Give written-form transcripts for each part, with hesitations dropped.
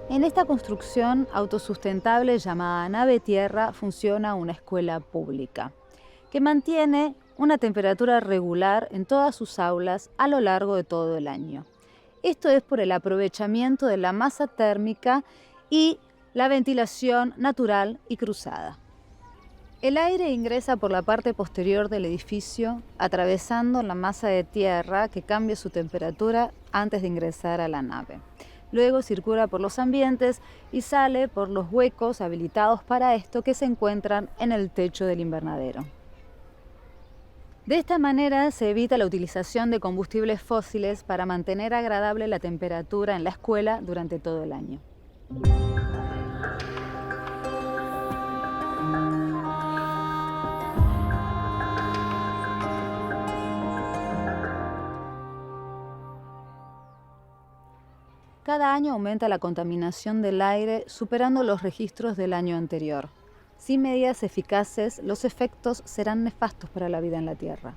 En esta construcción autosustentable llamada Nave Tierra funciona una escuela pública que mantiene una temperatura regular en todas sus aulas a lo largo de todo el año. Esto es por el aprovechamiento de la masa térmica y la ventilación natural y cruzada. El aire ingresa por la parte posterior del edificio, atravesando la masa de tierra que cambia su temperatura antes de ingresar a la nave. Luego circula por los ambientes y sale por los huecos habilitados para esto que se encuentran en el techo del invernadero. De esta manera se evita la utilización de combustibles fósiles para mantener agradable la temperatura en la escuela durante todo el año. Cada año aumenta la contaminación del aire, superando los registros del año anterior. Sin medidas eficaces, los efectos serán nefastos para la vida en la Tierra.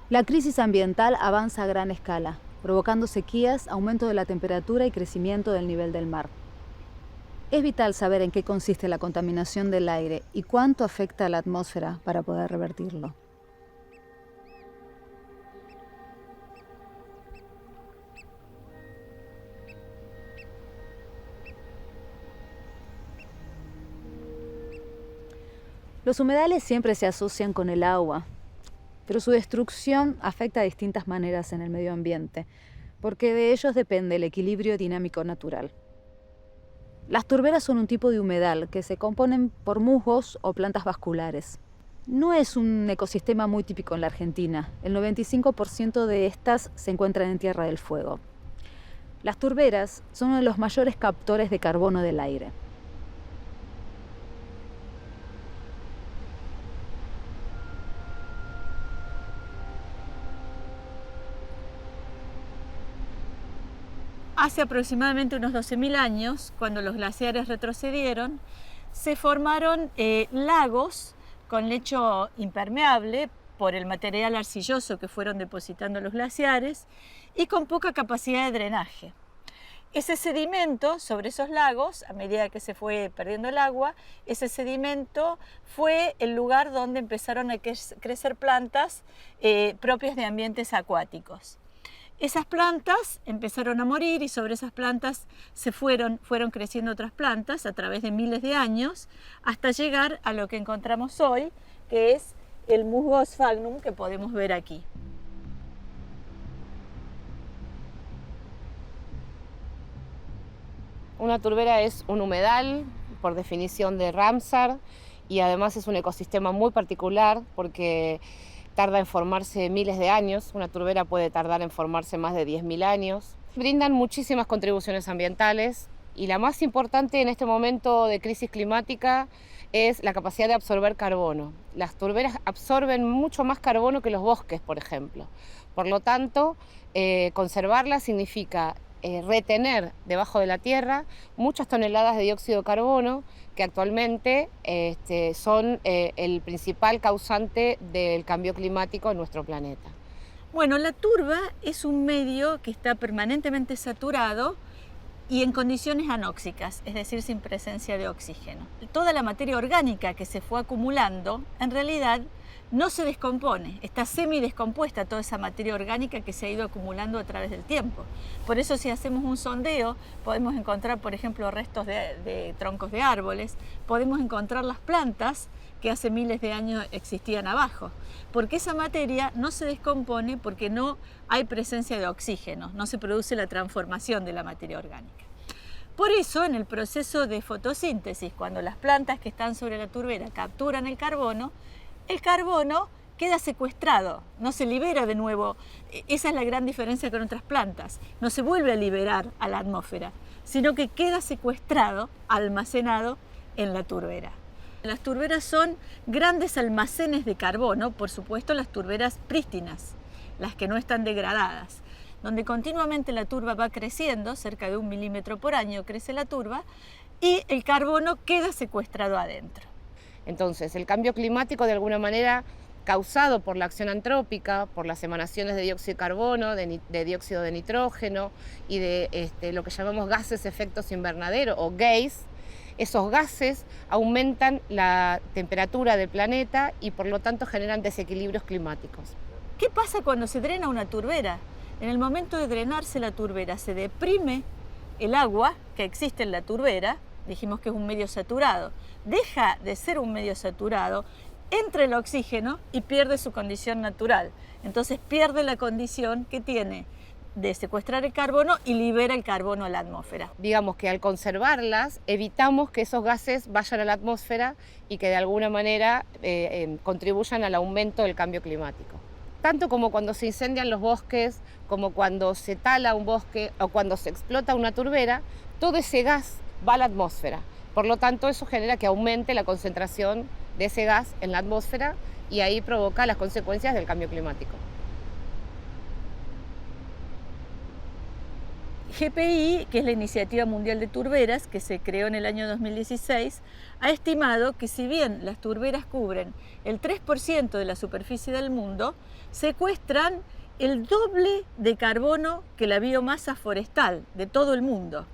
La crisis ambiental avanza a gran escala, provocando sequías, aumento de la temperatura y crecimiento del nivel del mar. Es vital saber en qué consiste la contaminación del aire y cuánto afecta a la atmósfera para poder revertirlo. Los humedales siempre se asocian con el agua, pero su destrucción afecta de distintas maneras en el medio ambiente, porque de ellos depende el equilibrio dinámico natural. Las turberas son un tipo de humedal que se componen por musgos o plantas vasculares. No es un ecosistema muy típico en la Argentina. El 95% de estas se encuentran en Tierra del Fuego. Las turberas son uno de los mayores captores de carbono del aire. Hace aproximadamente unos 12.000 años, cuando los glaciares retrocedieron, se formaron lagos con lecho impermeable por el material arcilloso que fueron depositando los glaciares y con poca capacidad de drenaje. Ese sedimento sobre esos lagos, a medida que se fue perdiendo el agua, ese sedimento fue el lugar donde empezaron a crecer plantas propias de ambientes acuáticos. Esas plantas empezaron a morir y sobre esas plantas fueron creciendo otras plantas a través de miles de años hasta llegar a lo que encontramos hoy, que es el musgo sphagnum que podemos ver aquí. Una turbera es un humedal, por definición de Ramsar, y además es un ecosistema muy particular porque tarda en formarse miles de años. Una turbera puede tardar en formarse más de 10.000 años. Brindan muchísimas contribuciones ambientales y la más importante en este momento de crisis climática es la capacidad de absorber carbono. Las turberas absorben mucho más carbono que los bosques, por ejemplo. Por lo tanto, conservarlas significa retener debajo de la tierra muchas toneladas de dióxido de carbono que actualmente son el principal causante del cambio climático en nuestro planeta. Bueno, la turba es un medio que está permanentemente saturado y en condiciones anóxicas, es decir, sin presencia de oxígeno. Toda la materia orgánica que se fue acumulando, en realidad, no se descompone, está semidescompuesta toda esa materia orgánica que se ha ido acumulando a través del tiempo. Por eso si hacemos un sondeo podemos encontrar, por ejemplo, restos de troncos de árboles, podemos encontrar las plantas que hace miles de años existían abajo, porque esa materia no se descompone porque no hay presencia de oxígeno, no se produce la transformación de la materia orgánica. Por eso, en el proceso de fotosíntesis, cuando las plantas que están sobre la turbera capturan el carbono queda secuestrado, no se libera de nuevo. Esa es la gran diferencia con otras plantas. No se vuelve a liberar a la atmósfera, sino que queda secuestrado, almacenado en la turbera. Las turberas son grandes almacenes de carbono, por supuesto las turberas prístinas, las que no están degradadas, donde continuamente la turba va creciendo, cerca de 1 milímetro por año crece la turba, y el carbono queda secuestrado adentro. Entonces, el cambio climático de alguna manera causado por la acción antrópica, por las emanaciones de dióxido de carbono, de dióxido de nitrógeno y de lo que llamamos gases efectos invernadero o GAES. Esos gases aumentan la temperatura del planeta y por lo tanto generan desequilibrios climáticos. ¿Qué pasa cuando se drena una turbera? En el momento de drenarse la turbera se deprime el agua que existe en la turbera, dijimos que es un medio saturado, deja de ser un medio saturado, entra el oxígeno y pierde su condición natural. Entonces pierde la condición que tiene de secuestrar el carbono y libera el carbono a la atmósfera. Digamos que al conservarlas evitamos que esos gases vayan a la atmósfera y que de alguna manera contribuyan al aumento del cambio climático. Tanto como cuando se incendian los bosques, como cuando se tala un bosque o cuando se explota una turbera, todo ese gas va a la atmósfera. Por lo tanto, eso genera que aumente la concentración de ese gas en la atmósfera y ahí provoca las consecuencias del cambio climático. GPI, que es la Iniciativa Mundial de Turberas, que se creó en el año 2016, ha estimado que si bien las turberas cubren el 3% de la superficie del mundo, secuestran el doble de carbono que la biomasa forestal de todo el mundo.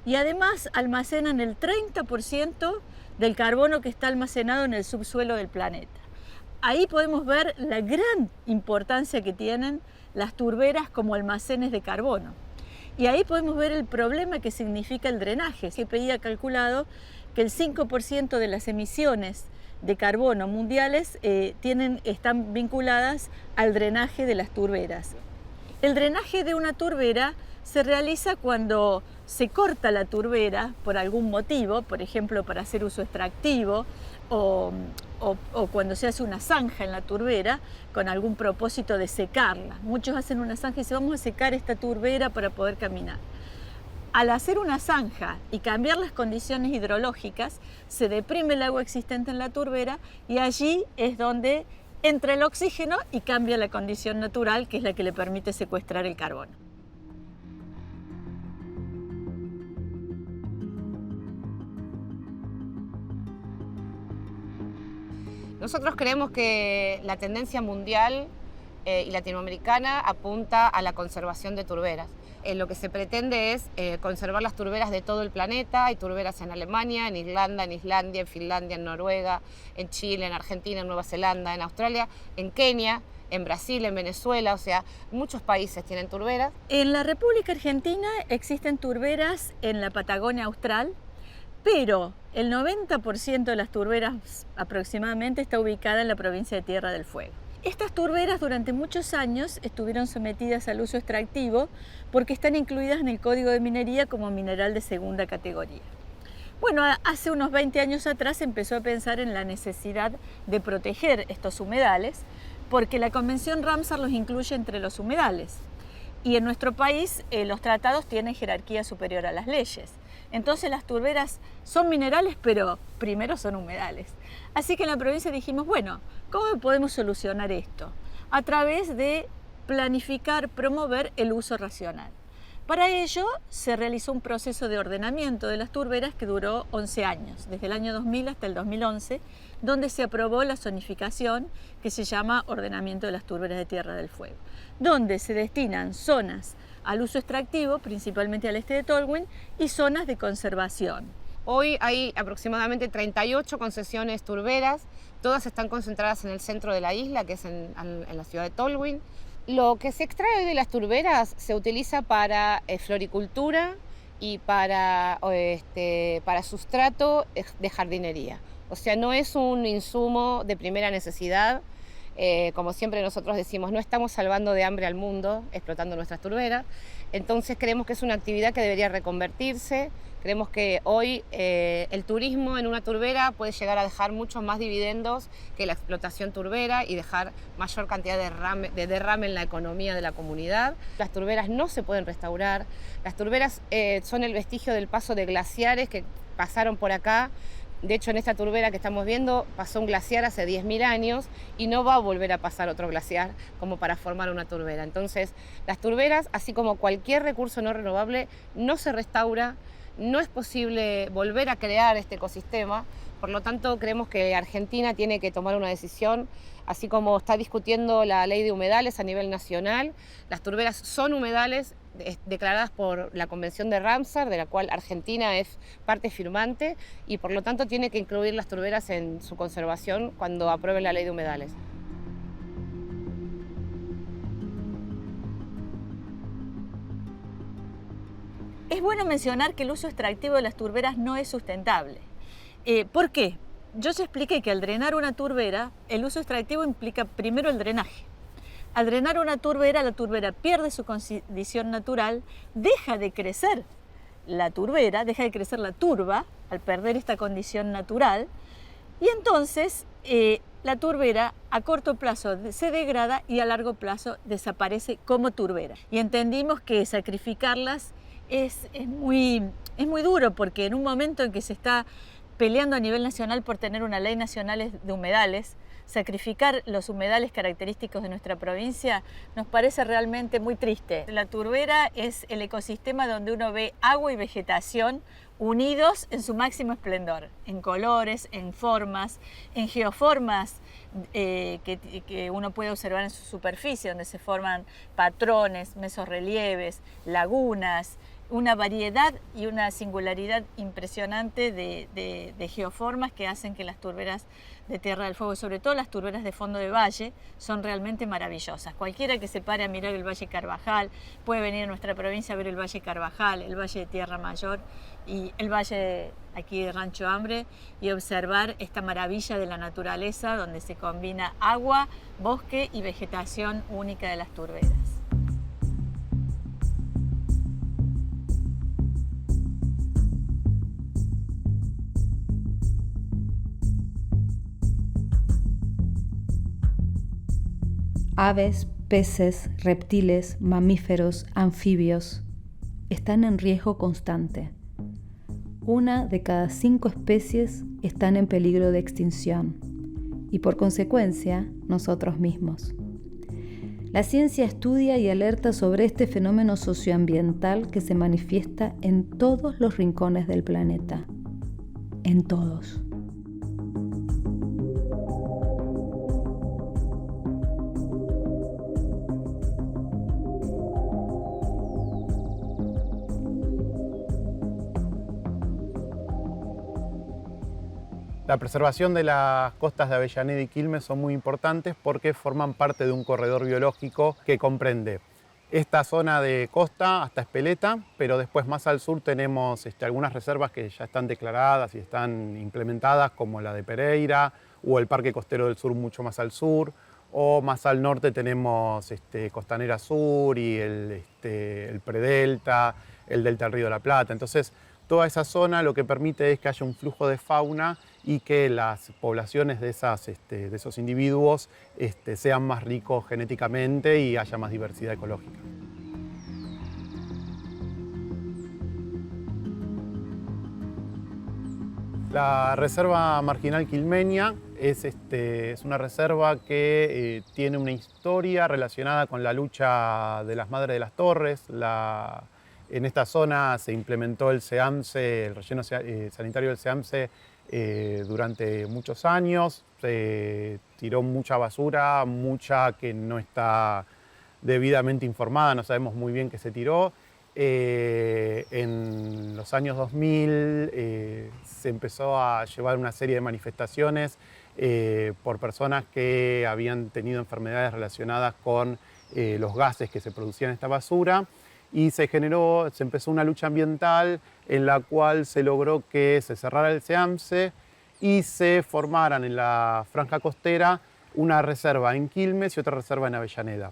Y además almacenan el 30% del carbono que está almacenado en el subsuelo del planeta. Ahí podemos ver la gran importancia que tienen las turberas como almacenes de carbono. Y ahí podemos ver el problema que significa el drenaje. GPI ha calculado que el 5% de las emisiones de carbono mundiales están vinculadas al drenaje de las turberas. El drenaje de una turbera se realiza cuando se corta la turbera por algún motivo, por ejemplo para hacer uso extractivo o cuando se hace una zanja en la turbera con algún propósito de secarla. Muchos hacen una zanja y dicen vamos a secar esta turbera para poder caminar. Al hacer una zanja y cambiar las condiciones hidrológicas, se deprime el agua existente en la turbera y allí es donde entra el oxígeno y cambia la condición natural, que es la que le permite secuestrar el carbono. Nosotros creemos que la tendencia mundial y latinoamericana apunta a la conservación de turberas. Lo que se pretende es conservar las turberas de todo el planeta. Hay turberas en Alemania, en Irlanda, en Islandia, en Finlandia, en Noruega, en Chile, en Argentina, en Nueva Zelanda, en Australia, en Kenia, en Brasil, en Venezuela, o sea, muchos países tienen turberas. En la República Argentina existen turberas en la Patagonia Austral, pero el 90% de las turberas aproximadamente está ubicada en la provincia de Tierra del Fuego. Estas turberas durante muchos años estuvieron sometidas al uso extractivo porque están incluidas en el Código de Minería como mineral de segunda categoría. Bueno, hace unos 20 años atrás se empezó a pensar en la necesidad de proteger estos humedales porque la Convención Ramsar los incluye entre los humedales. Y en nuestro país los tratados tienen jerarquía superior a las leyes. Entonces las turberas son minerales, pero primero son humedales. Así que en la provincia dijimos, bueno, ¿cómo podemos solucionar esto? A través de planificar, promover el uso racional. Para ello se realizó un proceso de ordenamiento de las turberas que duró 11 años, desde el año 2000 hasta el 2011, donde se aprobó la zonificación que se llama Ordenamiento de las Turberas de Tierra del Fuego, donde se destinan zonas al uso extractivo, principalmente al este de Tolwyn, y zonas de conservación. Hoy hay aproximadamente 38 concesiones turberas, todas están concentradas en el centro de la isla, que es en la ciudad de Tolwyn. Lo que se extrae hoy de las turberas se utiliza para floricultura y para sustrato de jardinería. O sea, no es un insumo de primera necesidad. Como siempre nosotros decimos, no estamos salvando de hambre al mundo explotando nuestras turberas. Entonces creemos que es una actividad que debería reconvertirse. Creemos que hoy el turismo en una turbera puede llegar a dejar muchos más dividendos que la explotación turbera y dejar mayor cantidad de derrame en la economía de la comunidad. Las turberas no se pueden restaurar. Las turberas son el vestigio del paso de glaciares que pasaron por acá. De hecho, en esta turbera que estamos viendo pasó un glaciar hace 10.000 años y no va a volver a pasar otro glaciar como para formar una turbera. Entonces, las turberas, así como cualquier recurso no renovable, no se restaura. No es posible volver a crear este ecosistema Por lo tanto, creemos que Argentina tiene que tomar una decisión, así como está discutiendo la ley de humedales a nivel nacional. Las turberas son humedales declaradas por la Convención de Ramsar, de la cual Argentina es parte firmante, y por lo tanto tiene que incluir las turberas en su conservación cuando apruebe la ley de humedales. Es bueno mencionar que el uso extractivo de las turberas no es sustentable. ¿Por qué? Yo ya expliqué que al drenar una turbera, el uso extractivo implica primero el drenaje. Al drenar una turbera, la turbera pierde su condición natural, deja de crecer la turbera, deja de crecer la turba al perder esta condición natural, y entonces la turbera a corto plazo se degrada y a largo plazo desaparece como turbera. Y entendimos que sacrificarlas es muy duro, porque en un momento en que se está peleando a nivel nacional por tener una ley nacional de humedales, sacrificar los humedales característicos de nuestra provincia nos parece realmente muy triste. La turbera es el ecosistema donde uno ve agua y vegetación unidos en su máximo esplendor, en colores, en formas, en geoformas que uno puede observar en su superficie, donde se forman patrones, mesorrelieves, lagunas, una variedad y una singularidad impresionante de geoformas que hacen que las turberas de Tierra del Fuego, sobre todo las turberas de fondo de valle, son realmente maravillosas. Cualquiera que se pare a mirar el Valle Carvajal puede venir a nuestra provincia a ver el Valle Carvajal, el Valle de Tierra Mayor y el Valle aquí de Rancho Hambre y observar esta maravilla de la naturaleza donde se combina agua, bosque y vegetación única de las turberas. Aves, peces, reptiles, mamíferos, anfibios están en riesgo constante. 1 de cada 5 especies están en peligro de extinción y por consecuencia nosotros mismos. La ciencia estudia y alerta sobre este fenómeno socioambiental que se manifiesta en todos los rincones del planeta, en todos. La preservación de las costas de Avellaneda y Quilmes son muy importantes porque forman parte de un corredor biológico que comprende esta zona de costa hasta Espeleta, pero después más al sur tenemos algunas reservas que ya están declaradas y están implementadas, como la de Pereira o el Parque Costero del Sur mucho más al sur, o más al norte tenemos Costanera Sur y el Predelta, el Delta del Río de la Plata. Entonces, toda esa zona lo que permite es que haya un flujo de fauna y que las poblaciones de esos individuos sean más ricos genéticamente y haya más diversidad ecológica. La Reserva Marginal Quilmeña es una reserva que tiene una historia relacionada con la lucha de las Madres de las Torres. En esta zona se implementó el SEAMSE, el relleno sanitario del SEAMSE, durante muchos años. Se tiró mucha basura, mucha que no está debidamente informada, no sabemos muy bien qué se tiró. En los años 2000 se empezó a llevar una serie de manifestaciones por personas que habían tenido enfermedades relacionadas con los gases que se producían en esta basura. Y se empezó una lucha ambiental en la cual se logró que se cerrara el SEAMSE y se formaran en la franja costera una reserva en Quilmes y otra reserva en Avellaneda.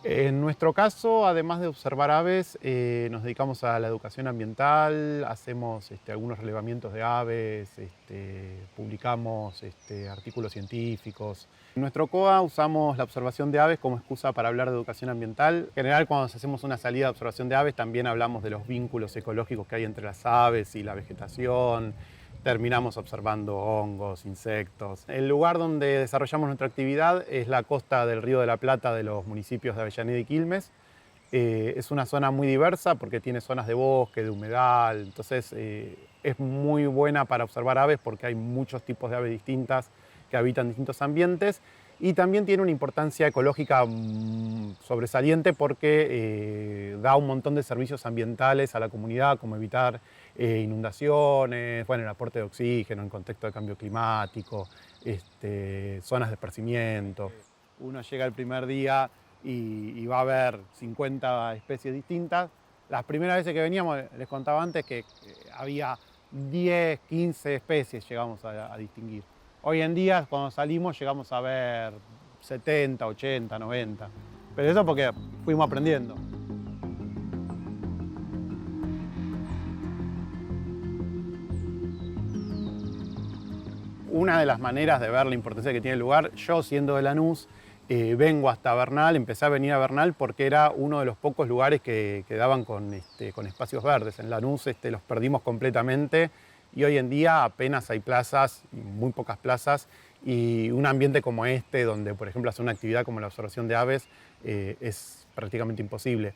En nuestro caso, además de observar aves, nos dedicamos a la educación ambiental, hacemos algunos relevamientos de aves, publicamos artículos científicos. En nuestro COA usamos la observación de aves como excusa para hablar de educación ambiental. En general, cuando hacemos una salida de observación de aves, también hablamos de los vínculos ecológicos que hay entre las aves y la vegetación. Terminamos observando hongos, insectos. El lugar donde desarrollamos nuestra actividad es la costa del Río de la Plata de los municipios de Avellaneda y Quilmes. Es una zona muy diversa porque tiene zonas de bosque, de humedal, entonces es muy buena para observar aves porque hay muchos tipos de aves distintas que habitan distintos ambientes y también tiene una importancia ecológica sobresaliente porque da un montón de servicios ambientales a la comunidad, como evitar inundaciones, bueno, el aporte de oxígeno en contexto de cambio climático, zonas de esparcimiento. Uno llega el primer día y va a ver 50 especies distintas. Las primeras veces que veníamos, les contaba antes que había 10, 15 especies llegamos a distinguir. Hoy en día, cuando salimos, llegamos a ver 70, 80, 90. Pero eso porque fuimos aprendiendo. Una de las maneras de ver la importancia que tiene el lugar, yo siendo de Lanús, vengo hasta Bernal, empecé a venir a Bernal porque era uno de los pocos lugares que daban con espacios verdes. En Lanús los perdimos completamente y hoy en día apenas hay plazas, muy pocas plazas, y un ambiente como este, donde por ejemplo hacer una actividad como la observación de aves, es prácticamente imposible.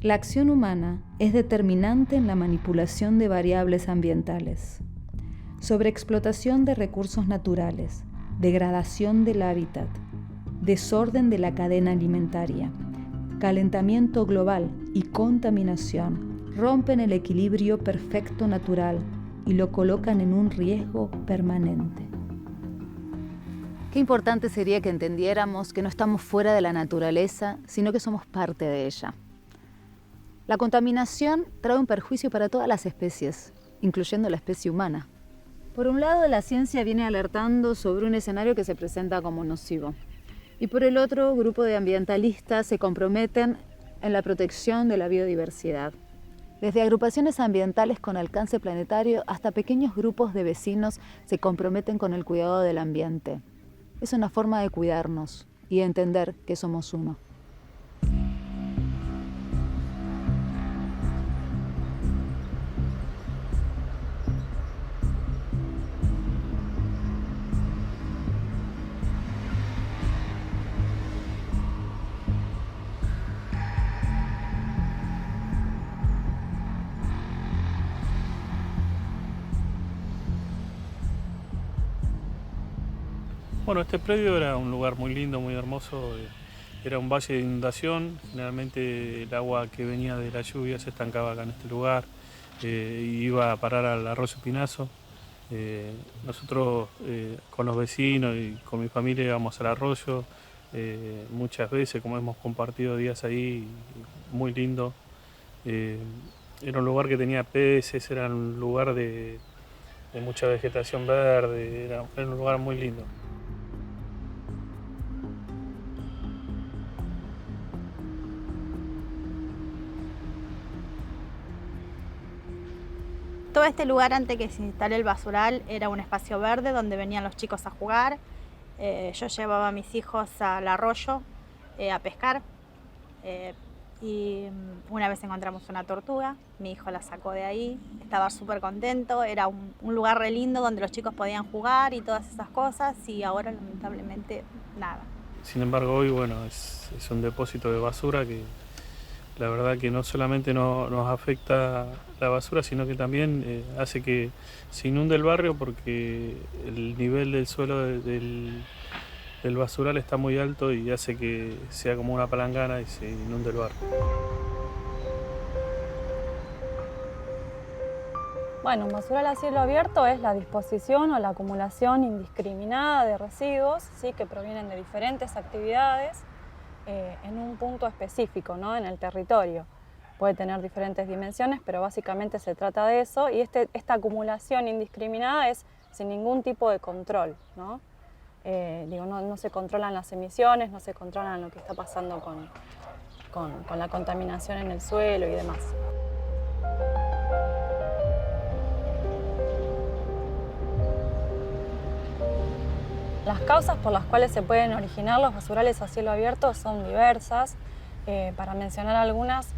La acción humana es determinante en la manipulación de variables ambientales. Sobreexplotación de recursos naturales, degradación del hábitat, desorden de la cadena alimentaria, calentamiento global y contaminación rompen el equilibrio perfecto natural y lo colocan en un riesgo permanente. Qué importante sería que entendiéramos que no estamos fuera de la naturaleza, sino que somos parte de ella. La contaminación trae un perjuicio para todas las especies, incluyendo la especie humana. Por un lado, la ciencia viene alertando sobre un escenario que se presenta como nocivo. Y por el otro, grupos de ambientalistas se comprometen en la protección de la biodiversidad. Desde agrupaciones ambientales con alcance planetario hasta pequeños grupos de vecinos se comprometen con el cuidado del ambiente. Es una forma de cuidarnos y de entender que somos uno. Bueno, este predio era un lugar muy lindo, muy hermoso. Era un valle de inundación. Generalmente el agua que venía de la lluvia se estancaba acá en este lugar y iba a parar al arroyo Pinazo. Nosotros con los vecinos y con mi familia íbamos al arroyo muchas veces, como hemos compartido días ahí, muy lindo. Era un lugar que tenía peces, era un lugar de mucha vegetación verde, era un lugar muy lindo. Todo este lugar, antes que se instale el basural, era un espacio verde donde venían los chicos a jugar. Yo llevaba a mis hijos al arroyo a pescar y una vez encontramos una tortuga, mi hijo la sacó de ahí, estaba súper contento, era un lugar re lindo donde los chicos podían jugar y todas esas cosas, y ahora lamentablemente nada. Sin embargo, hoy bueno, es un depósito de basura que la verdad que no solamente nos afecta la basura, sino que también hace que se inunde el barrio porque el nivel del suelo del basural está muy alto y hace que sea como una palangana y se inunde el barrio. Bueno, un basural a cielo abierto es la disposición o la acumulación indiscriminada de residuos, ¿sí?, que provienen de diferentes actividades en un punto específico, ¿no?, en el territorio. puede tener diferentes dimensiones, pero básicamente se trata de eso, y esta acumulación indiscriminada es sin ningún tipo de control, ¿no? No se controlan las emisiones, no se controlan lo que está pasando con la contaminación en el suelo y demás. Las causas por las cuales se pueden originar los basurales a cielo abierto son diversas. Para mencionar algunas,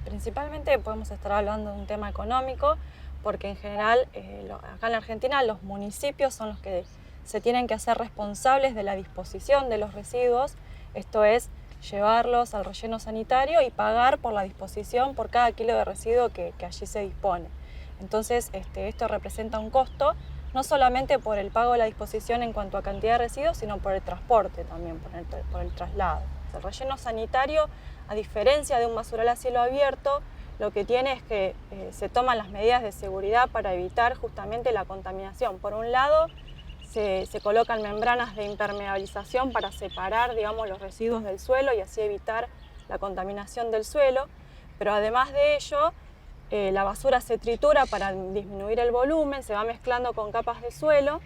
principalmente podemos estar hablando de un tema económico, porque en general acá en la Argentina los municipios son los que se tienen que hacer responsables de la disposición de los residuos, esto es, llevarlos al relleno sanitario y pagar por la disposición por cada kilo de residuo que allí se dispone. Entonces esto representa un costo, no solamente por el pago de la disposición en cuanto a cantidad de residuos, sino por el transporte también, por el traslado. El relleno sanitario, a diferencia de un basural a cielo abierto, lo que tiene es que se toman las medidas de seguridad para evitar justamente la contaminación. Por un lado, se colocan membranas de impermeabilización para separar, digamos, los residuos del suelo y así evitar la contaminación del suelo, pero además de ello, la basura se tritura para disminuir el volumen, se va mezclando con capas de suelo,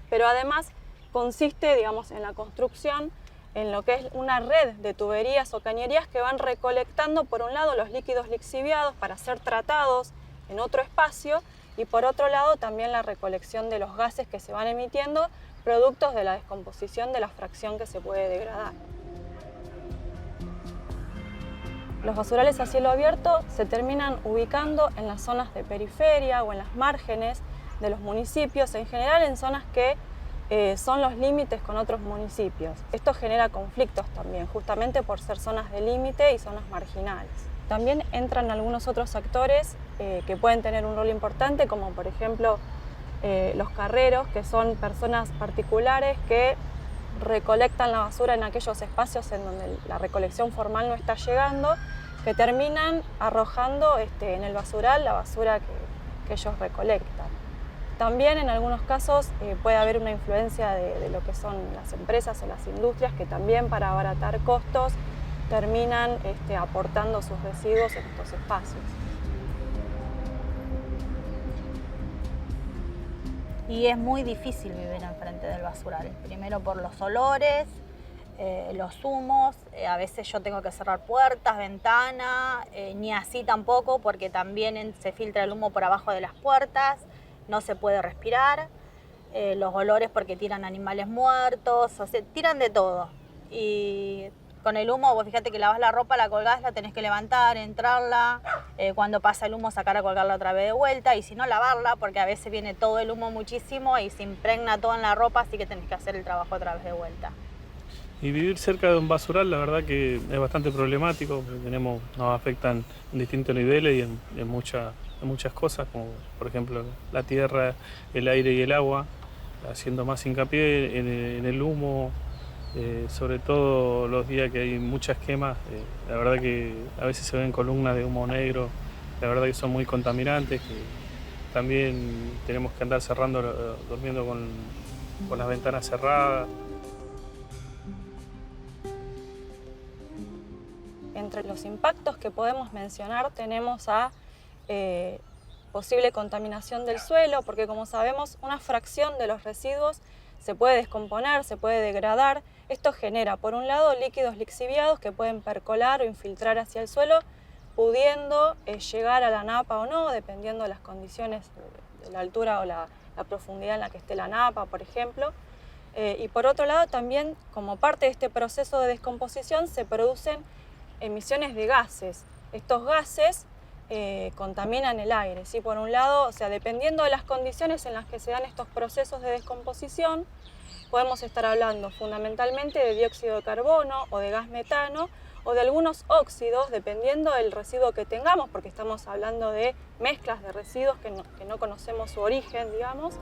pero además consiste, digamos, en la construcción, en lo que es una red de tuberías o cañerías que van recolectando, por un lado, los líquidos lixiviados para ser tratados en otro espacio y por otro lado también la recolección de los gases que se van emitiendo, productos de la descomposición de la fracción que se puede degradar. Los basurales a cielo abierto se terminan ubicando en las zonas de periferia o en las márgenes de los municipios, en general en zonas que son los límites con otros municipios. Esto genera conflictos también, justamente por ser zonas de límite y zonas marginales. También entran algunos otros actores que pueden tener un rol importante, como por ejemplo los carreros, que son personas particulares que recolectan la basura en aquellos espacios en donde la recolección formal no está llegando, que terminan arrojando en el basural la basura que ellos recolectan. También en algunos casos puede haber una influencia de lo que son las empresas o las industrias que también para abaratar costos terminan aportando sus residuos en estos espacios. Y es muy difícil vivir enfrente del basural. Primero por los olores, los humos, a veces yo tengo que cerrar puertas, ventanas, ni así tampoco porque también se filtra el humo por abajo de las puertas, no se puede respirar, los olores porque tiran animales muertos, o sea, tiran de todo. Y con el humo, vos fíjate que lavas la ropa, la colgás, la tenés que levantar, entrarla, cuando pasa el humo sacarla, colgarla otra vez de vuelta, y si no lavarla, porque a veces viene todo el humo muchísimo y se impregna todo en la ropa, así que tenés que hacer el trabajo otra vez de vuelta. Y vivir cerca de un basural, la verdad que es bastante problemático, porque nos afectan en distintos niveles y en muchas cosas, como por ejemplo la tierra, el aire y el agua, haciendo más hincapié en el humo, sobre todo los días que hay muchas quemas, la verdad que a veces se ven columnas de humo negro, la verdad que son muy contaminantes, que también tenemos que andar durmiendo con las ventanas cerradas. Entre los impactos que podemos mencionar tenemos a posible contaminación del suelo, porque como sabemos, una fracción de los residuos se puede descomponer, se puede degradar. Esto genera, por un lado, líquidos lixiviados que pueden percolar o infiltrar hacia el suelo, pudiendo llegar a la napa o no, dependiendo de las condiciones de la altura o la profundidad en la que esté la napa, por ejemplo. Y por otro lado, también, como parte de este proceso de descomposición, se producen emisiones de gases. Estos gases contaminan el aire, ¿sí? Por un lado, o sea, dependiendo de las condiciones en las que se dan estos procesos de descomposición, podemos estar hablando fundamentalmente de dióxido de carbono o de gas metano o de algunos óxidos, dependiendo del residuo que tengamos, porque estamos hablando de mezclas de residuos que no conocemos su origen, digamos.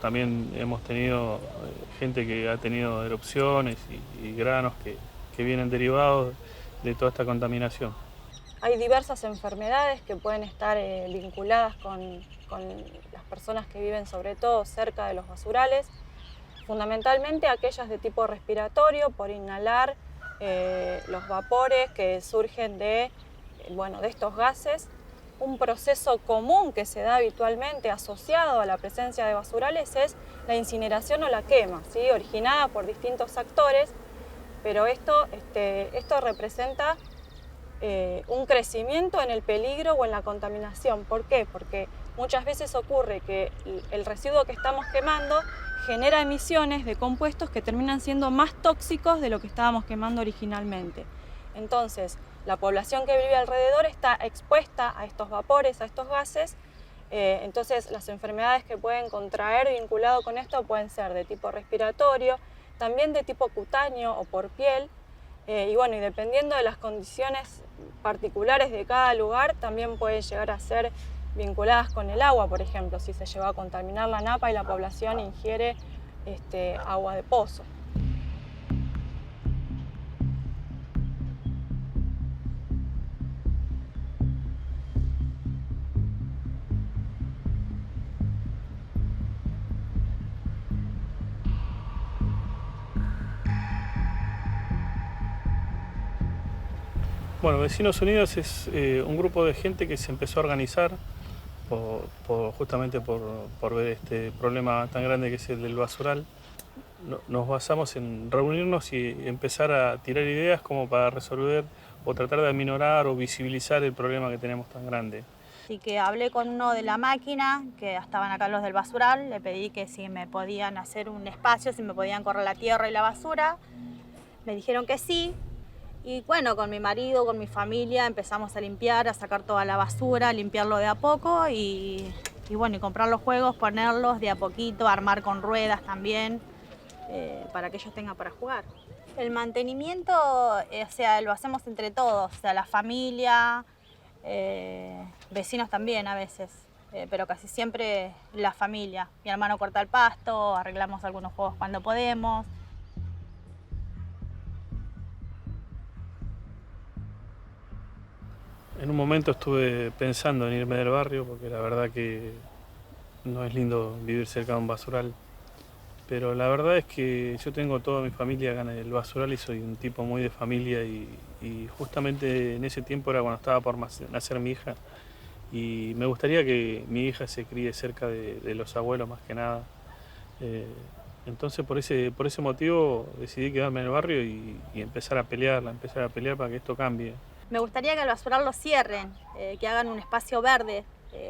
También hemos tenido gente que ha tenido erupciones y granos que vienen derivados de toda esta contaminación. Hay diversas enfermedades que pueden estar vinculadas con las personas que viven sobre todo cerca de los basurales, fundamentalmente aquellas de tipo respiratorio, por inhalar los vapores que surgen de estos gases. Un proceso común que se da habitualmente asociado a la presencia de basurales es la incineración o la quema, ¿sí? Originada por distintos actores, pero esto representa un crecimiento en el peligro o en la contaminación. ¿Por qué? Porque muchas veces ocurre que el residuo que estamos quemando genera emisiones de compuestos que terminan siendo más tóxicos de lo que estábamos quemando originalmente. Entonces, la población que vive alrededor está expuesta a estos vapores, a estos gases, entonces las enfermedades que pueden contraer vinculado con esto pueden ser de tipo respiratorio, también de tipo cutáneo o por piel, y dependiendo de las condiciones particulares de cada lugar, también pueden llegar a ser vinculadas con el agua, por ejemplo, si se llegó a contaminar la napa y la población ingiere agua de pozo. Bueno, Vecinos Unidos es un grupo de gente que se empezó a organizar justamente por ver este problema tan grande que es el del basural. Nos basamos en reunirnos y empezar a tirar ideas como para resolver o tratar de aminorar o visibilizar el problema que tenemos tan grande. Así que hablé con uno de la máquina, que estaban acá los del basural, le pedí que si me podían hacer un espacio, si me podían correr la tierra y la basura. Me dijeron que sí. Y bueno, con mi marido, con mi familia, empezamos a limpiar, a sacar toda la basura, a limpiarlo de a poco y comprar los juegos, ponerlos de a poquito, armar con ruedas también, para que ellos tengan para jugar. El mantenimiento, lo hacemos entre todos, la familia, vecinos también a veces, pero casi siempre la familia. Mi hermano corta el pasto, arreglamos algunos juegos cuando podemos. En un momento estuve pensando en irme del barrio porque la verdad que no es lindo vivir cerca de un basural. Pero la verdad es que yo tengo toda mi familia acá en el basural y soy un tipo muy de familia y justamente en ese tiempo era cuando estaba por nacer mi hija y me gustaría que mi hija se críe cerca de los abuelos más que nada. Entonces por ese motivo decidí quedarme en el barrio y empezar a pelear para que esto cambie. Me gustaría que el basural lo cierren, que hagan un espacio verde,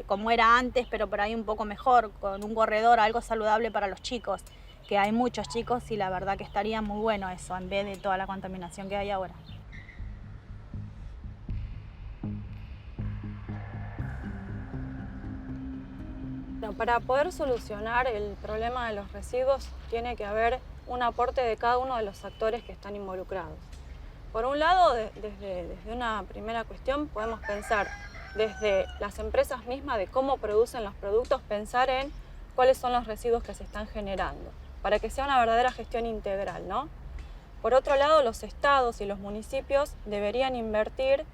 como era antes, pero por ahí un poco mejor, con un corredor, algo saludable para los chicos, que hay muchos chicos y la verdad que estaría muy bueno eso, en vez de toda la contaminación que hay ahora. Para poder solucionar el problema de los residuos tiene que haber un aporte de cada uno de los actores que están involucrados. Por un lado, desde una primera cuestión, podemos pensar desde las empresas mismas de cómo producen los productos, pensar en cuáles son los residuos que se están generando, para que sea una verdadera gestión integral, ¿no? Por otro lado, los estados y los municipios deberían invertir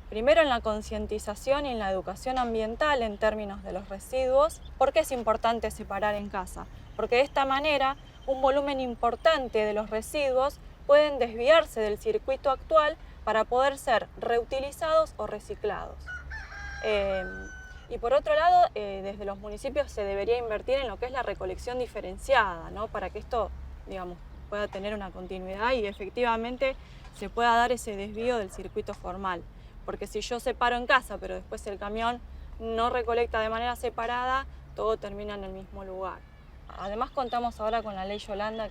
primero en la concientización y en la educación ambiental en términos de los residuos. ¿Por qué es importante separar en casa? Porque de esta manera un volumen importante de los residuos pueden desviarse del circuito actual para poder ser reutilizados o reciclados. Y por otro lado, desde los municipios se debería invertir en lo que es la recolección diferenciada, ¿no? Para que esto, digamos, pueda tener una continuidad y efectivamente se pueda dar ese desvío del circuito formal. Porque si yo separo en casa, pero después el camión no recolecta de manera separada, todo termina en el mismo lugar. Además contamos ahora con la ley Yolanda,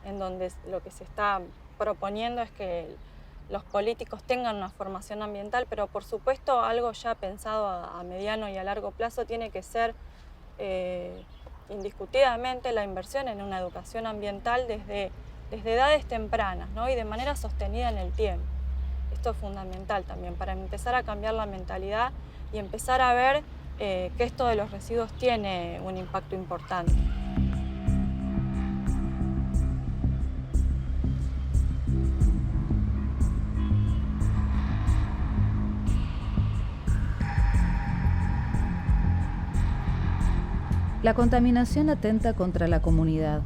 en donde lo que se está proponiendo es que los políticos tengan una formación ambiental, pero por supuesto algo ya pensado a mediano y a largo plazo tiene que ser indiscutidamente la inversión en una educación ambiental desde edades tempranas, ¿no? Y de manera sostenida en el tiempo. Esto es fundamental también para empezar a cambiar la mentalidad y empezar a ver que esto de los residuos tiene un impacto importante. La contaminación atenta contra la comunidad.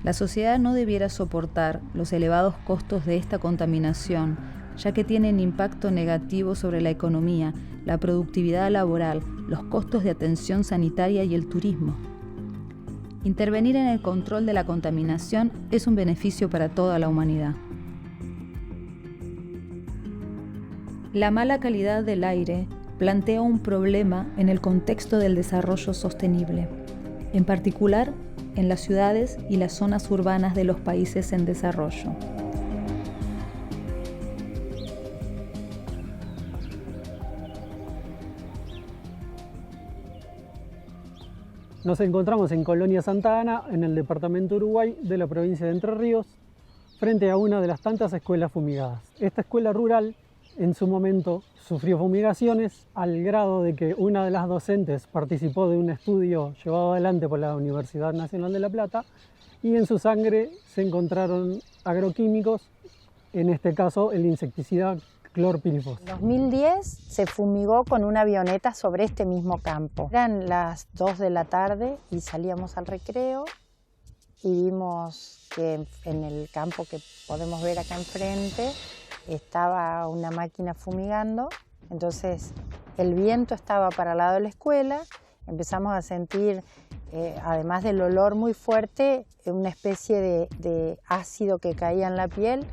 La sociedad no debiera soportar los elevados costos de esta contaminación, ya que tienen impacto negativo sobre la economía, la productividad laboral, los costos de atención sanitaria y el turismo. Intervenir en el control de la contaminación es un beneficio para toda la humanidad. La mala calidad del aire plantea un problema en el contexto del desarrollo sostenible, en particular en las ciudades y las zonas urbanas de los países en desarrollo. Nos encontramos en Colonia Santa Ana, en el departamento Uruguay de la provincia de Entre Ríos, frente a una de las tantas escuelas fumigadas. Esta escuela rural en su momento sufrió fumigaciones al grado de que una de las docentes participó de un estudio llevado adelante por la Universidad Nacional de La Plata y en su sangre se encontraron agroquímicos, en este caso el insecticida clorpirifos. En 2010 se fumigó con una avioneta sobre este mismo campo. Eran las 2 de la tarde y salíamos al recreo y vimos que en el campo que podemos ver acá enfrente estaba una máquina fumigando, entonces el viento estaba para el lado de la escuela, empezamos a sentir, además del olor muy fuerte, una especie de ácido que caía en la piel.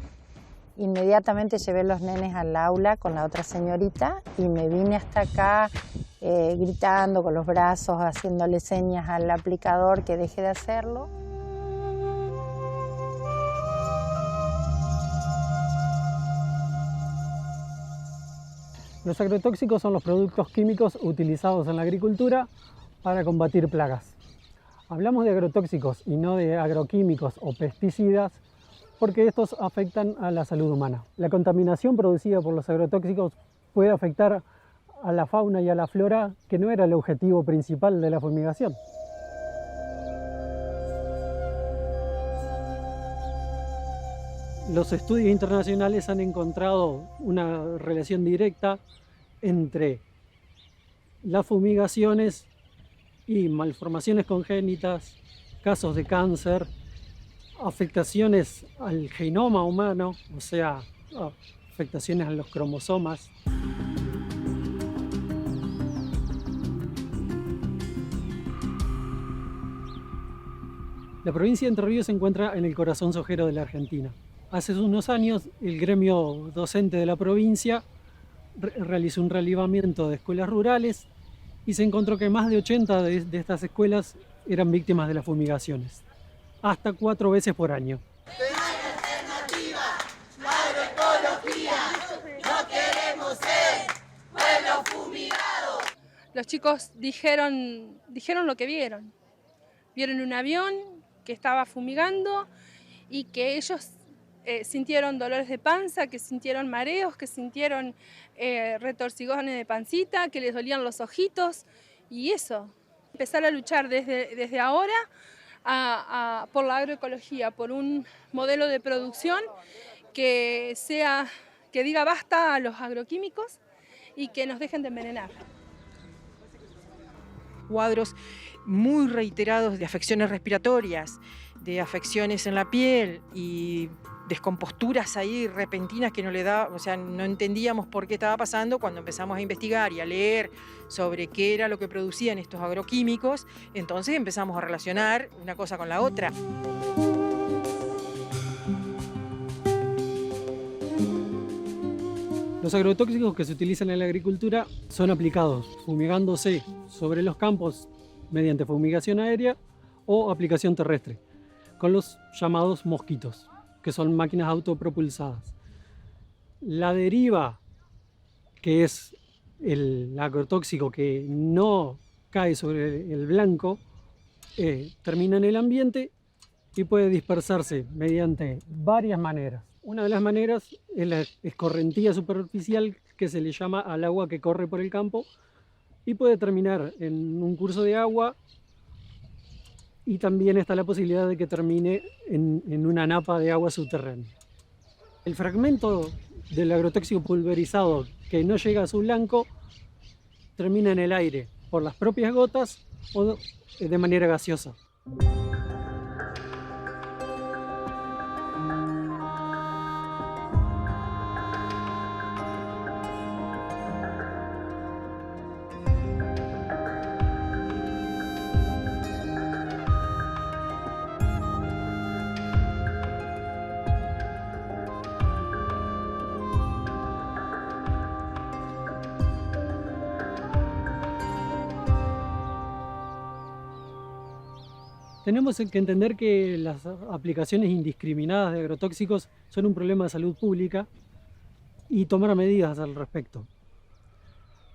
Inmediatamente llevé los nenes al aula con la otra señorita y me vine hasta acá gritando con los brazos, haciéndole señas al aplicador que deje de hacerlo. Los agrotóxicos son los productos químicos utilizados en la agricultura para combatir plagas. Hablamos de agrotóxicos y no de agroquímicos o pesticidas porque estos afectan a la salud humana. La contaminación producida por los agrotóxicos puede afectar a la fauna y a la flora, que no era el objetivo principal de la fumigación. Los estudios internacionales han encontrado una relación directa entre las fumigaciones y malformaciones congénitas, casos de cáncer, afectaciones al genoma humano, o sea, afectaciones a los cromosomas. La provincia de Entre Ríos se encuentra en el corazón sojero de la Argentina. Hace unos años, el gremio docente de la provincia realizó un relevamiento de escuelas rurales y se encontró que más de 80 de estas escuelas eran víctimas de las fumigaciones, hasta 4 veces por año. Los chicos dijeron lo que vieron. Vieron un avión que estaba fumigando y que ellos sintieron dolores de panza, que sintieron mareos, que sintieron retorcijones de pancita, que les dolían los ojitos y eso. Empezar a luchar desde ahora por la agroecología, por un modelo de producción que diga basta a los agroquímicos y que nos dejen de envenenar. Cuadros muy reiterados de afecciones respiratorias, de afecciones en la piel y descomposturas ahí repentinas que no entendíamos por qué estaba pasando. Cuando empezamos a investigar y a leer sobre qué era lo que producían estos agroquímicos, entonces empezamos a relacionar una cosa con la otra. Los agrotóxicos que se utilizan en la agricultura son aplicados fumigándose sobre los campos mediante fumigación aérea o aplicación terrestre, con los llamados mosquitos, que son máquinas autopropulsadas. La deriva, que es el agrotóxico que no cae sobre el blanco, termina en el ambiente y puede dispersarse mediante varias maneras. Una de las maneras es la escorrentía superficial, que se le llama al agua que corre por el campo y puede terminar en un curso de agua, y también está la posibilidad de que termine en una napa de agua subterránea. El fragmento del agrotóxico pulverizado que no llega a su blanco termina en el aire por las propias gotas o de manera gaseosa. Tenemos que entender que las aplicaciones indiscriminadas de agrotóxicos son un problema de salud pública y tomar medidas al respecto.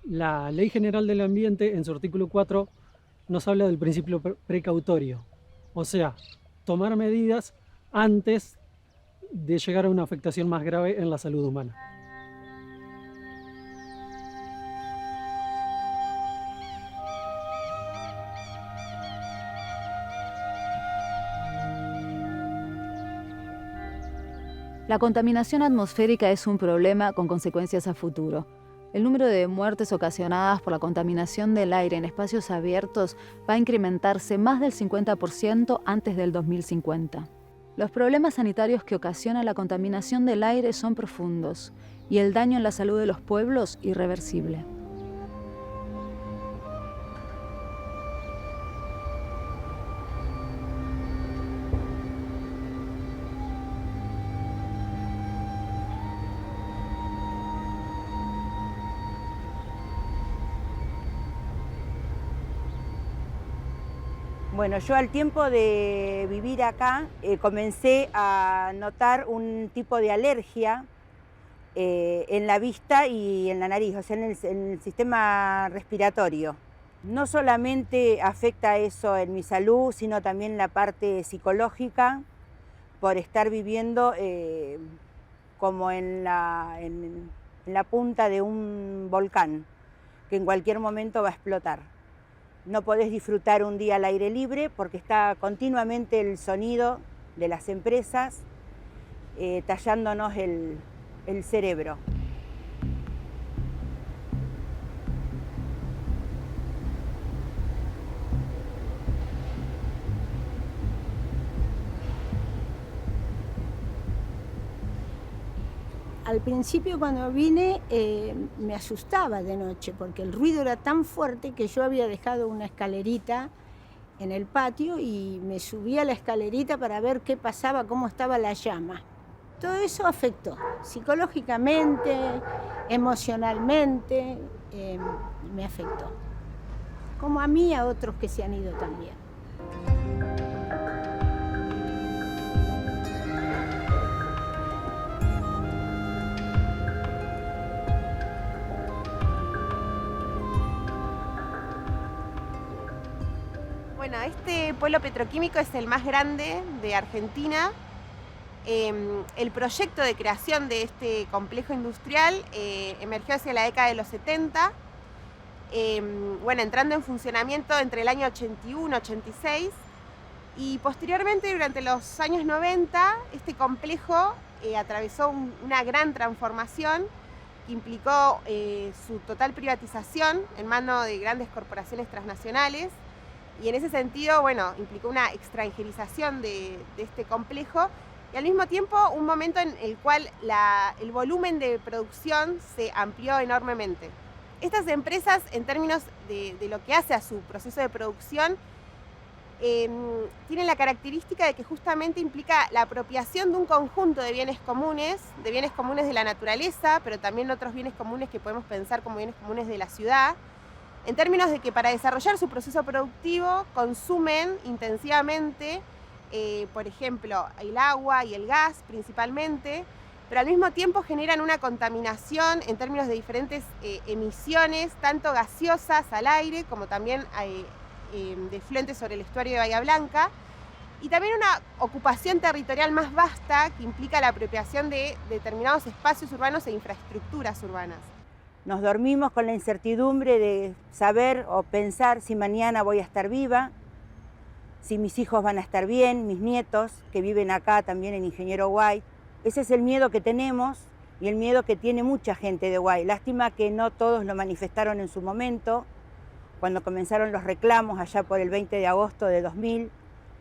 La Ley General del Ambiente, en su artículo 4, nos habla del principio precautorio, o sea, tomar medidas antes de llegar a una afectación más grave en la salud humana. La contaminación atmosférica es un problema con consecuencias a futuro. El número de muertes ocasionadas por la contaminación del aire en espacios abiertos va a incrementarse más del 50% antes del 2050. Los problemas sanitarios que ocasiona la contaminación del aire son profundos y el daño en la salud de los pueblos irreversible. Bueno, yo al tiempo de vivir acá comencé a notar un tipo de alergia en la vista y en la nariz, o sea, en el sistema respiratorio. No solamente afecta eso en mi salud, sino también la parte psicológica, por estar viviendo como en la punta de un volcán, que en cualquier momento va a explotar. No podés disfrutar un día al aire libre porque está continuamente el sonido de las empresas tallándonos el cerebro. Al principio cuando vine me asustaba de noche porque el ruido era tan fuerte que yo había dejado una escalerita en el patio y me subí a la escalerita para ver qué pasaba, cómo estaba la llama. Todo eso afectó psicológicamente, emocionalmente, me afectó. Como a mí y a otros que se han ido también. Bueno, este polo petroquímico es el más grande de Argentina. El proyecto de creación de este complejo industrial emergió hacia la década de los 70, entrando en funcionamiento entre el año 81-86 y posteriormente durante los años 90 este complejo atravesó una gran transformación que implicó su total privatización en manos de grandes corporaciones transnacionales. Y en ese sentido, implicó una extranjerización de este complejo y al mismo tiempo un momento en el cual el volumen de producción se amplió enormemente. Estas empresas, en términos de lo que hace a su proceso de producción, tienen la característica de que justamente implica la apropiación de un conjunto de bienes comunes de la naturaleza, pero también otros bienes comunes que podemos pensar como bienes comunes de la ciudad, en términos de que para desarrollar su proceso productivo consumen intensivamente, por ejemplo, el agua y el gas principalmente, pero al mismo tiempo generan una contaminación en términos de diferentes emisiones, tanto gaseosas al aire como también de fluentes sobre el estuario de Bahía Blanca, y también una ocupación territorial más vasta que implica la apropiación de determinados espacios urbanos e infraestructuras urbanas. Nos dormimos con la incertidumbre de saber o pensar si mañana voy a estar viva, si mis hijos van a estar bien, mis nietos que viven acá también en Ingeniero White. Ese es el miedo que tenemos y el miedo que tiene mucha gente de White. Lástima que no todos lo manifestaron en su momento, cuando comenzaron los reclamos allá por el 20 de agosto de 2000,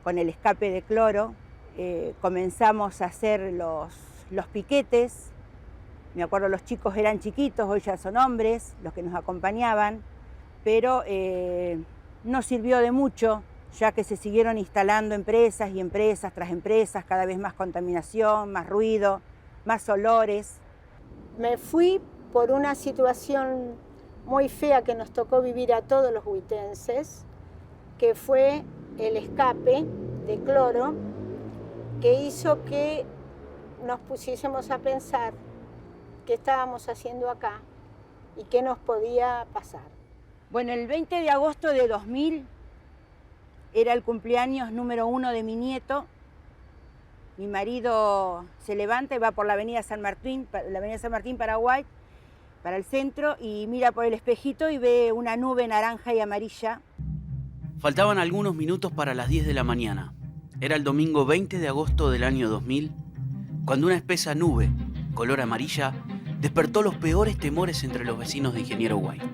con el escape de cloro, comenzamos a hacer los piquetes. Me acuerdo, los chicos eran chiquitos, hoy ya son hombres los que nos acompañaban, pero no sirvió de mucho, ya que se siguieron instalando empresas y empresas tras empresas, cada vez más contaminación, más ruido, más olores. Me fui por una situación muy fea que nos tocó vivir a todos los huitenses, que fue el escape de cloro, que hizo que nos pusiésemos a pensar qué estábamos haciendo acá y qué nos podía pasar. Bueno, el 20 de agosto de 2000 era el cumpleaños número 1 de mi nieto. Mi marido se levanta y va por la avenida San Martín, Paraguay, para el centro, y mira por el espejito y ve una nube naranja y amarilla. Faltaban algunos minutos para las 10 de la mañana. Era el domingo 20 de agosto del año 2000, cuando una espesa nube, color amarilla, despertó los peores temores entre los vecinos de Ingeniero White.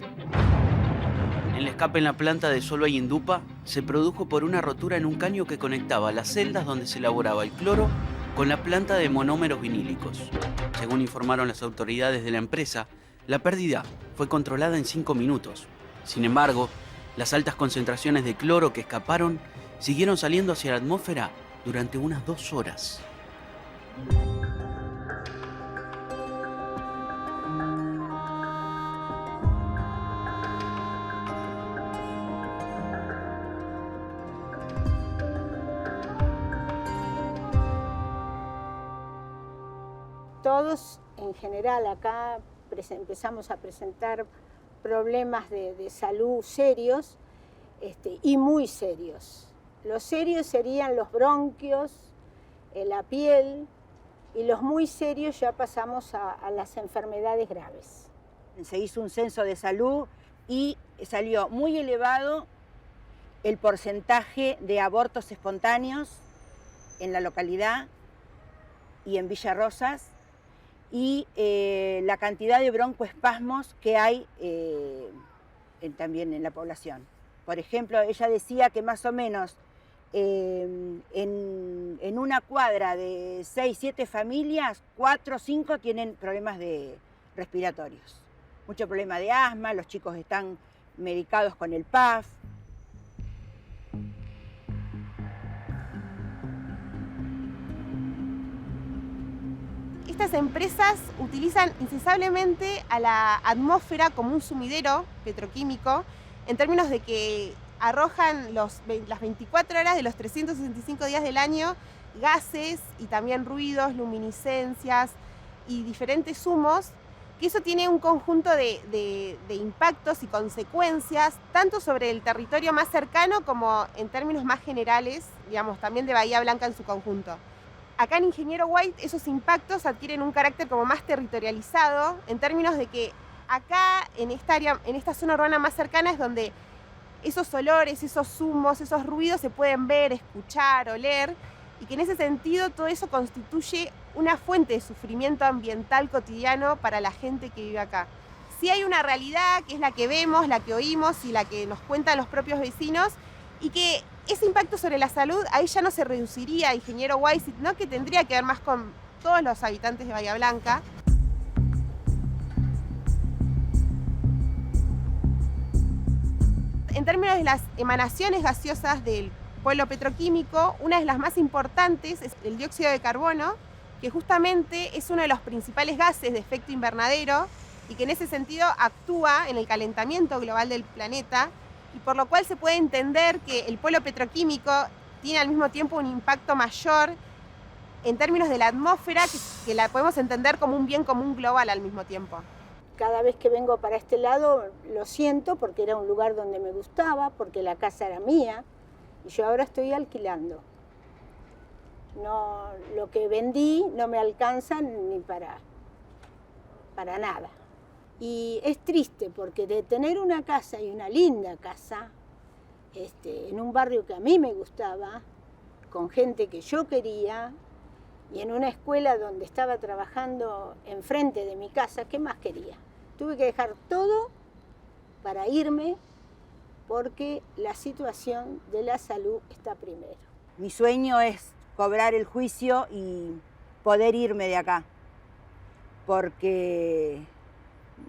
El escape en la planta de Solvay Indupa se produjo por una rotura en un caño que conectaba las celdas donde se elaboraba el cloro con la planta de monómeros vinílicos. Según informaron las autoridades de la empresa, la pérdida fue controlada en 5 minutos. Sin embargo, las altas concentraciones de cloro que escaparon siguieron saliendo hacia la atmósfera durante unas 2 horas. Todos, en general, acá empezamos a presentar problemas de salud serios y muy serios. Los serios serían los bronquios, la piel, y los muy serios ya pasamos a las enfermedades graves. Se hizo un censo de salud y salió muy elevado el porcentaje de abortos espontáneos en la localidad y en Villa Rosas, y la cantidad de broncoespasmos que hay también en la población. Por ejemplo, ella decía que más o menos en una cuadra de 6, 7 familias, 4 o 5 tienen problemas respiratorios. Mucho problema de asma, los chicos están medicados con el PAF. Estas empresas utilizan incesablemente a la atmósfera como un sumidero petroquímico, en términos de que arrojan las 24 horas de los 365 días del año gases y también ruidos, luminiscencias y diferentes humos, que eso tiene un conjunto de impactos y consecuencias, tanto sobre el territorio más cercano como en términos más generales, digamos, también de Bahía Blanca en su conjunto. Acá en Ingeniero White esos impactos adquieren un carácter como más territorializado, en términos de que acá, en esta área, en esta zona urbana más cercana, es donde esos olores, esos humos, esos ruidos se pueden ver, escuchar, oler, y que en ese sentido todo eso constituye una fuente de sufrimiento ambiental cotidiano para la gente que vive acá. Sí hay una realidad que es la que vemos, la que oímos y la que nos cuentan los propios vecinos, y que ese impacto sobre la salud ahí ya no se reduciría a Ingeniero White, sino que tendría que ver más con todos los habitantes de Bahía Blanca. En términos de las emanaciones gaseosas del polo petroquímico, una de las más importantes es el dióxido de carbono, que justamente es uno de los principales gases de efecto invernadero y que en ese sentido actúa en el calentamiento global del planeta, y por lo cual se puede entender que el polo petroquímico tiene al mismo tiempo un impacto mayor en términos de la atmósfera, que la podemos entender como un bien común global al mismo tiempo. Cada vez que vengo para este lado lo siento, porque era un lugar donde me gustaba, porque la casa era mía y yo ahora estoy alquilando. No, lo que vendí no me alcanza ni para nada. Y es triste porque de tener una casa, y una linda casa, en un barrio que a mí me gustaba, con gente que yo quería, y en una escuela donde estaba trabajando enfrente de mi casa, ¿qué más quería? Tuve que dejar todo para irme porque la situación de la salud está primero. Mi sueño es cobrar el juicio y poder irme de acá, porque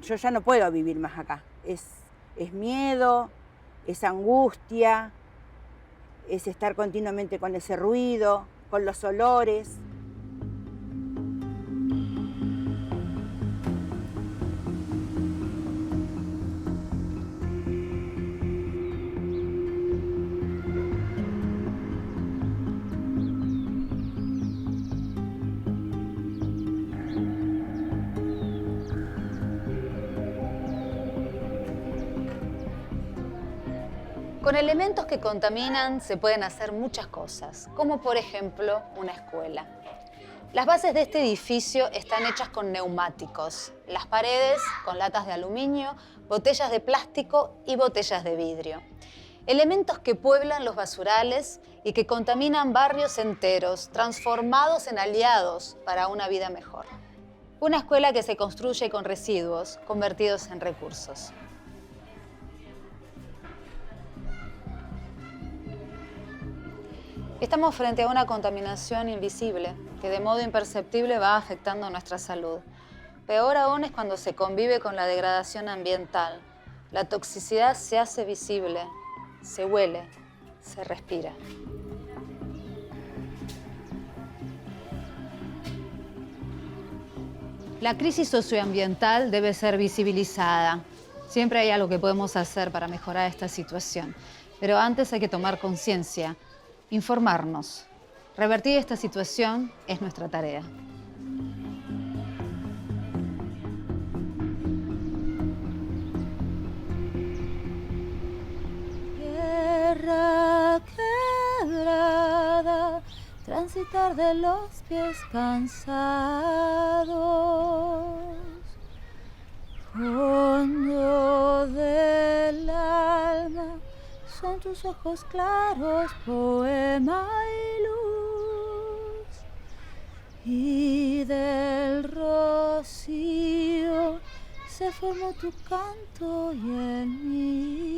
yo ya no puedo vivir más acá. Es miedo, es angustia, es estar continuamente con ese ruido, con los olores. Con elementos que contaminan se pueden hacer muchas cosas, como por ejemplo una escuela. Las bases de este edificio están hechas con neumáticos, las paredes con latas de aluminio, botellas de plástico y botellas de vidrio. Elementos que pueblan los basurales y que contaminan barrios enteros, transformados en aliados para una vida mejor. Una escuela que se construye con residuos convertidos en recursos. Estamos frente a una contaminación invisible que de modo imperceptible va afectando nuestra salud. Peor aún es cuando se convive con la degradación ambiental. La toxicidad se hace visible, se huele, se respira. La crisis socioambiental debe ser visibilizada. Siempre hay algo que podemos hacer para mejorar esta situación. Pero antes hay que tomar conciencia, informarnos. Revertir esta situación es nuestra tarea. Tierra quebrada, transitar de los pies cansados, fondo del alma. Son tus ojos claros, poema y luz, y del rocío se formó tu canto y el mío.